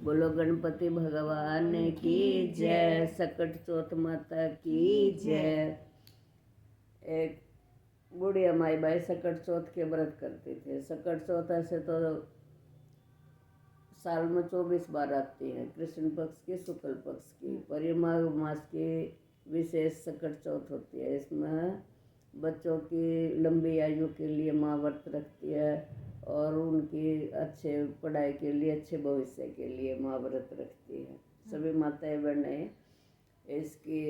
बोलो गणपति भगवान की जय, सकट चौथ माता की जय। एक बुढ़िया माई बाई सकट चौथ के व्रत करते थे। सकट चौथ ऐसे तो साल में 24 बार आती है, कृष्ण पक्ष की शुक्ल पक्ष की, पर ये माघ मास की विशेष सकट चौथ होती है। इसमें बच्चों की लंबी आयु के लिए माँ व्रत रखती है और उनकी अच्छे पढ़ाई के लिए, अच्छे भविष्य के लिए माँ व्रत रखती है। सभी माताएं बहनें इसकी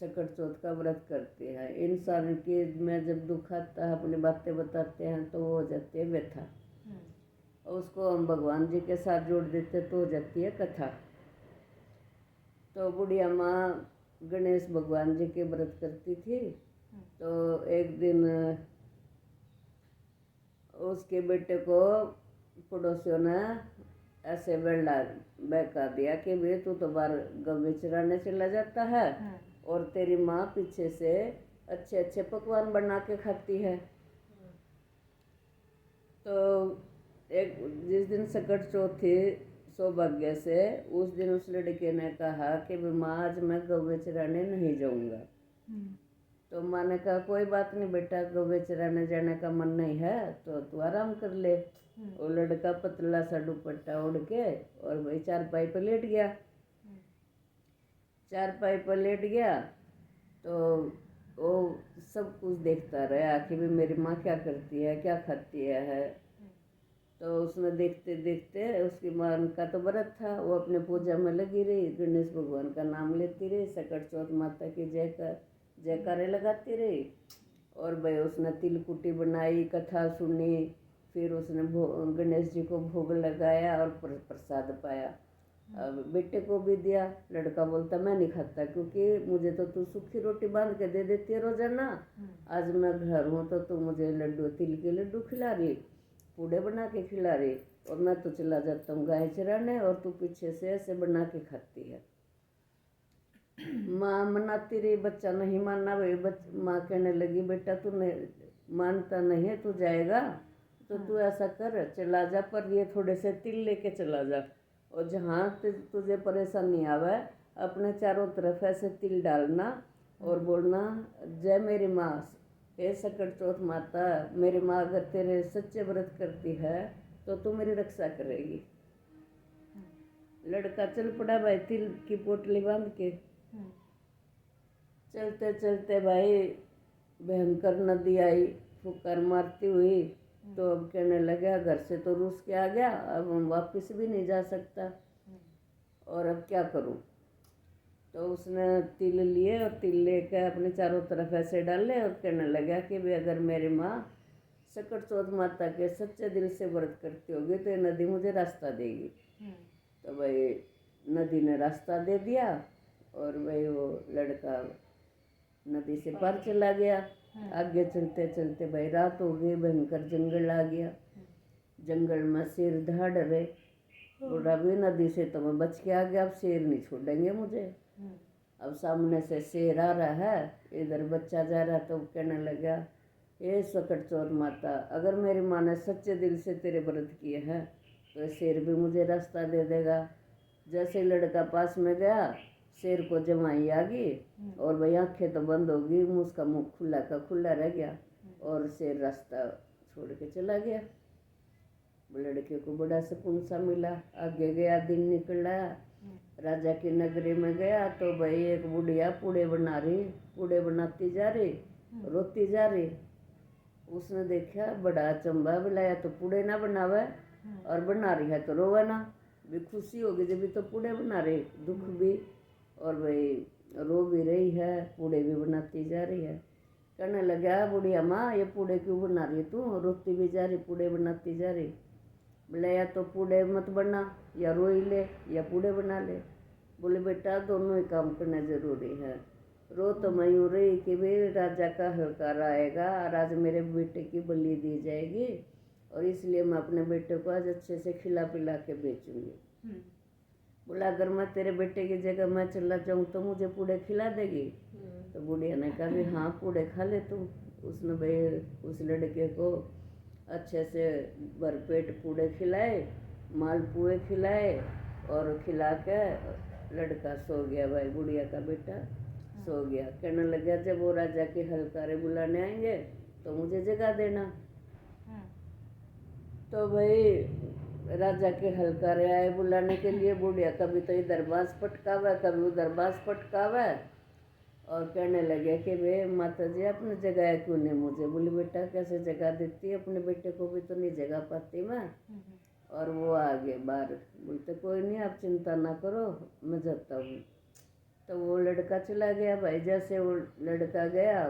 सकट चौथ का व्रत करते हैं। इंसान के में जब दुख आता है, अपनी बातें बताते हैं तो वो हो जाती है व्यथा, और उसको हम भगवान जी के साथ जोड़ देते तो हो जाती है कथा। तो बुढ़िया माँ गणेश भगवान जी के व्रत करती थी। तो एक दिन उसके बेटे को पड़ोसियों ने ऐसे बहका दिया कि भाई तू तो बाहर गौ चराने चला जाता है और तेरी माँ पीछे से अच्छे अच्छे पकवान बना के खाती है। तो एक जिस दिन सकट चौथ थी, सौभाग्य से उस दिन उस लड़के ने कहा कि माँ आज मैं गौ चराने नहीं जाऊंगा। तो माँ ने कहा कोई बात नहीं बेटा, गौ चराने जाने का मन नहीं है तो तू आराम कर ले। वो लड़का पतला सा दुपट्टा ओढ़ के और भाई चारपाई पर लेट गया। चारपाई पर लेट गया तो वो सब कुछ देखता रहा कि भी मेरी माँ क्या करती है, क्या खाती है। तो उसने देखते देखते, उसकी माँ का तो व्रत था, वो अपने पूजा में लगी रही, गणेश भगवान का नाम लेती रही, सकट चौथ माता की जयकारे लगाती रही। और भाई उसने तिलकुटी बनाई, कथा सुनी, फिर उसने गणेश जी को भोग लगाया और प्रसाद पाया। अब बेटे को भी दिया। लड़का बोलता मैं नहीं खाता, क्योंकि मुझे तो तू सूखी रोटी बांध के दे देती है रोजाना, आज मैं घर हूँ तो तू मुझे लड्डू, तिल के लड्डू खिला रही, पूड़े बना के खिला रही, और मैं तो चला जाता हूँ गाय चराने और तू पीछे से ऐसे बना के खाती है। माँ मनाती रही, बच्चा नहीं माना। भाई माँ कहने लगी बेटा तू नहीं मानता, नहीं है तू जाएगा तो तू ऐसा कर, चला जा, पर ये थोड़े से तिल लेके चला जा, और जहाँ तुझे परेशानी आवे अपने चारों तरफ ऐसे तिल डालना और बोलना जय मेरी माँ, हे सकट चौथ माता, मेरी माँ अगर तेरे सच्चे व्रत करती है तो तू मेरी रक्षा करेगी। लड़का चल पड़ा भाई, तिल की पोटली बांध के। चलते चलते भाई भयंकर नदी आई फुकार मारती हुई। तो अब कहने लगा घर से तो रूस के आ गया, अब हम वापस भी नहीं जा सकता, और अब क्या करूं। तो उसने तिल लिए और तिल लेकर अपने चारों तरफ ऐसे डाले और कहने लगा कि भाई अगर मेरी माँ सकट चौथ माता के सच्चे दिल से व्रत करती होगी तो ये नदी मुझे रास्ता देगी। तो भाई नदी ने रास्ता दे दिया और भाई वो लड़का नदी से पार चला गया। आगे चलते चलते भाई रात हो गई, भयंकर जंगल आ गया। जंगल में शेर दहाड़ रहे। बोला भी नदी से तो मैं बच के आ गया, अब शेर नहीं छोड़ेंगे मुझे। अब सामने से शेर आ रहा है, इधर बच्चा जा रहा, तो कहने लगा ये सकट चौथ माता, अगर मेरी माँ ने सच्चे दिल से तेरे व्रत किए हैं तो शेर भी मुझे रास्ता दे देगा। जैसे लड़का पास में गया, शेर को जमाई आ गई और भाई आंखें तो बंद हो गई, उसका मुंह खुला का खुला रह गया और शेर रास्ता छोड़ के चला गया। लड़के को बड़ा सुकून सा मिला। आगे गया, दिन निकला, राजा की नगरी में गया तो भाई एक बुढ़िया पूड़े बना रही, पूड़े बनाती जा रही, रोती जा रही। उसने देखा, बड़ा अचंभा, बुलाया तो पूड़े ना बनावे और बना रही है तो रोवे ना। भी खुशी होगी जब भी तो पूड़े बना रही, दुख भी, और भाई रो भी रही है, पूड़े भी बनाती जा रही है। कहने लगा बुढ़िया माँ ये पूड़े क्यों बना रही तू, रोती भी जा रही पूड़े बनाती जा रही। बोले या तो पूड़े मत बना, या रोई ले या पूड़े बना ले। बोले बेटा दोनों ही काम करना जरूरी है। रो तो मैं यूँ रही कि भाई राजा का हलकार आएगा और आज मेरे बेटे की बलि दी जाएगी, और इसलिए मैं अपने बेटे को आज अच्छे से खिला पिला के बेचूंगी। बोला अगर मैं तेरे बेटे की जगह मैं चला जाऊँ तो मुझे पूड़े खिला देगी। तो बुढ़िया ने कहा भी हाँ पूड़े खा ले तुम। उसने भाई उस लड़के को अच्छे से भरपेट पूड़े खिलाए मालपुए खिलाए और खिला के लड़का सो गया, भाई बुढ़िया का बेटा सो गया। कहने लग गया जब वो राजा के हलकारे बुलाने आएंगे तो मुझे जगा देना। तो भाई राजा के हलकारे आए बुलाने के लिए, बुढ़िया कभी तो इधर बांस पटकावा कभी उधर बांस पटकावा, और कहने लगे कि भाई माता जी आपने जगाया क्यों नहीं मुझे। बोली बेटा कैसे जगा देती, अपने बेटे को भी तो नहीं जगा पाती मैं। और वो आ गए बाहर, बोलते कोई नहीं आप चिंता ना करो मैं जाता हूँ। तो वो लड़का चला गया। भाई जैसे वो लड़का गया,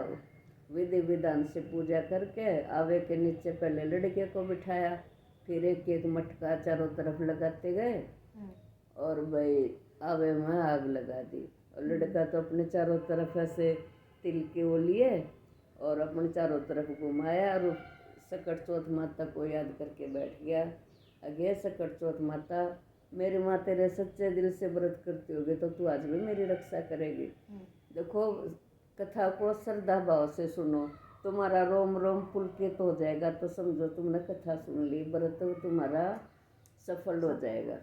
विधि विधान से पूजा करके आवे के नीचे पहले लड़के को बिठाया, फिर एक एक मटका चारों तरफ लगाते गए और भाई आवे में आग लगा दी। और लड़का तो अपने चारों तरफ ऐसे तिल के वो लिए और अपने चारों तरफ घुमाया और सकट चौथ माता को याद करके बैठ गया। अगे सकट चौथ माता, मेरी माँ तेरे सच्चे दिल से व्रत करती होगी तो तू आज भी मेरी रक्षा करेगी। देखो कथा को श्रद्धा भाव से सुनो, तुम्हारा रोम रोम पुलकित हो जाएगा। तो समझो तुमने कथा सुन ली, व्रत तुम्हारा सफल हो जाएगा।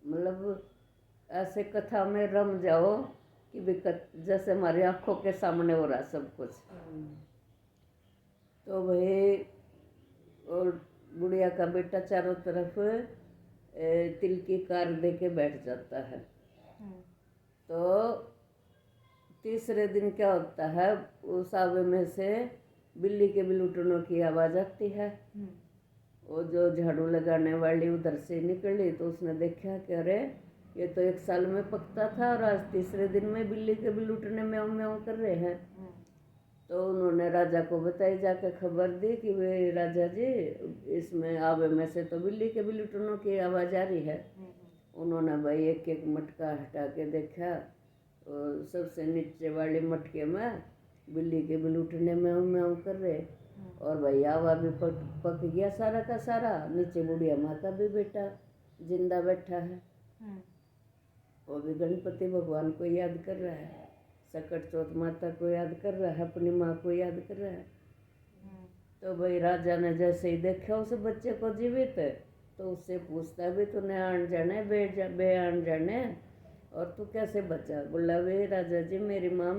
मतलब ऐसे कथा में रम जाओ कि भी जैसे हमारी आंखों के सामने हो रहा सब कुछ। तो भाई और बुढ़िया का बेटा चारों तरफ तिल की कार दे के बैठ जाता है। तो तीसरे दिन क्या होता है, उस आवे में से बिल्ली के बिलुटनों की आवाज़ आती है। वो जो झाड़ू लगाने वाली उधर से निकली तो उसने देखा कि अरे ये तो एक साल में पकता था और आज तीसरे दिन में बिल्ली के बिलुटने म्याऊं म्याऊं कर रहे हैं। तो उन्होंने राजा को बताई, जाकर खबर दी कि वे राजा जी इसमें आवे में से तो बिल्ली के बिलुटनों की आवाज़ आ रही है। उन्होंने भाई एक एक मटका हटा के देखा, और सबसे नीचे वाले मटके में बिल्ली के बिलुटने म्याऊं म्याऊं कर रहे। और भाई आवा भी पक गया सारा का सारा। नीचे बुढ़िया माँ का भी बेटा जिंदा बैठा है, वो भी गणपति भगवान को याद कर रहा है, सकट चौथ माता को याद कर रहा है, अपनी माँ को याद कर रहा है। तो भाई राजा ने जैसे ही देखा उस बच्चे को जीवित, तो उससे पूछता भी तूने आन जाने बे आन जाने और तू कैसे बचा। बोला वे राजा जी मेरी माँ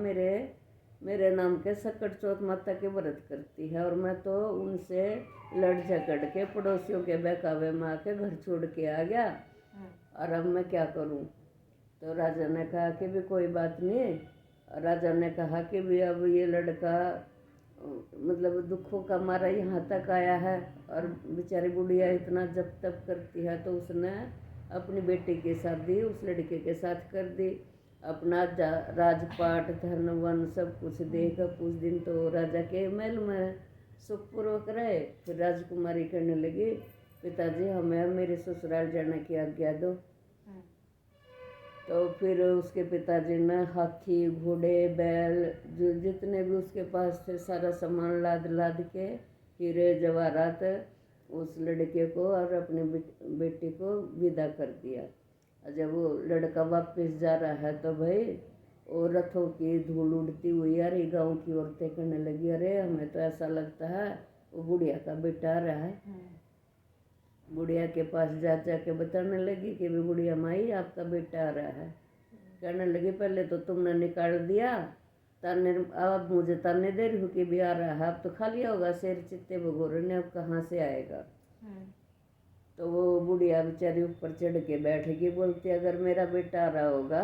मेरे नाम के सकट चौथ माता के व्रत करती है और मैं तो उनसे लड़ झगड़ के पड़ोसियों के बहकावे में आके घर छोड़ के आ गया, और अब मैं क्या करूं। तो राजा ने कहा कि भी कोई बात नहीं। राजा ने कहा कि भी अब ये लड़का मतलब दुखों का मारा यहाँ तक आया है और बेचारी बुढ़िया इतना जब तब करती है, तो उसने अपनी बेटी की शादी उस लड़के के साथ कर दी। अपना राजपाट धन वन सब कुछ देकर कुछ दिन तो राजा के महल में सुखपूर्वक रहे। फिर राजकुमारी कहने लगी पिताजी हमें मेरे ससुराल जाने की आज्ञा दो। तो फिर उसके पिताजी ने हाथी घोड़े बैल जो जितने भी उसके पास थे सारा सामान लाद लाद के हीरे जवाहरात उस लड़के को और अपनी बेटी को विदा कर दिया। जब वो लड़का वापस जा रहा है तो भाई वो रथों की धूल उड़ती हुई अरे गांव की औरतें कहने लगी अरे हमें तो ऐसा लगता है वो बुढ़िया का बेटा आ रहा है। बुढ़िया के पास जा के बताने लगी कि भी बुढ़िया माई आपका बेटा आ रहा है। कहने लगी पहले तो तुमने निकाल दिया ताने, अब मुझे ताने दे रही हो कि भी आ रहा है, अब तो खा लिया होगा शेर चित्ते भगोरे ने, अब कहाँ से आएगा। तो वो बुढ़िया बेचारी ऊपर चढ़ के बैठेगी, बोलती अगर मेरा बेटा आ रहा होगा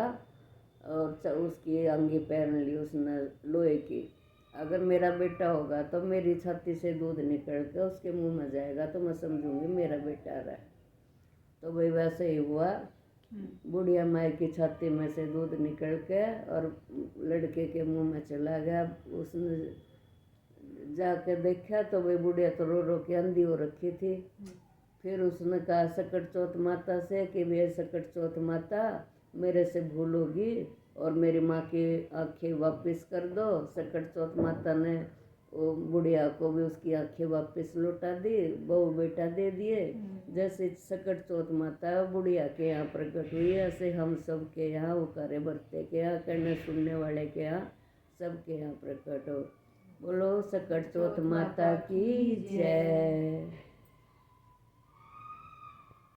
और उसकी अंगी पहन ली उसने लोहे की, अगर मेरा बेटा होगा तो मेरी छाती से दूध निकल के उसके मुंह में जाएगा तो मैं समझूंगी मेरा बेटा आ रहा है। तो भाई वैसे ही हुआ, बुढ़िया माई की छाती में से दूध निकल के और लड़के के मुंह में चला गया। उसने जाके देखा तो भाई बुढ़िया तो रो रो के अंधी हो रखी थी। फिर उसने कहा सकट चौथ माता से कि वे सकट चौथ माता मेरे से भूल होगी और मेरी माँ की आँखें वापस कर दो। सकट चौथ माता ने वो बुढ़िया को भी उसकी आँखें वापस लौटा दी, बहू बेटा दे दिए। जैसे सकट चौथ माता बुढ़िया के यहाँ प्रकट हुई, ऐसे हम सब के यहाँ उकारे बरते के यहाँ कहने सुनने वाले के यहाँ सबके यहाँ प्रकट हो। बोलो सकट चौथ माता की जय।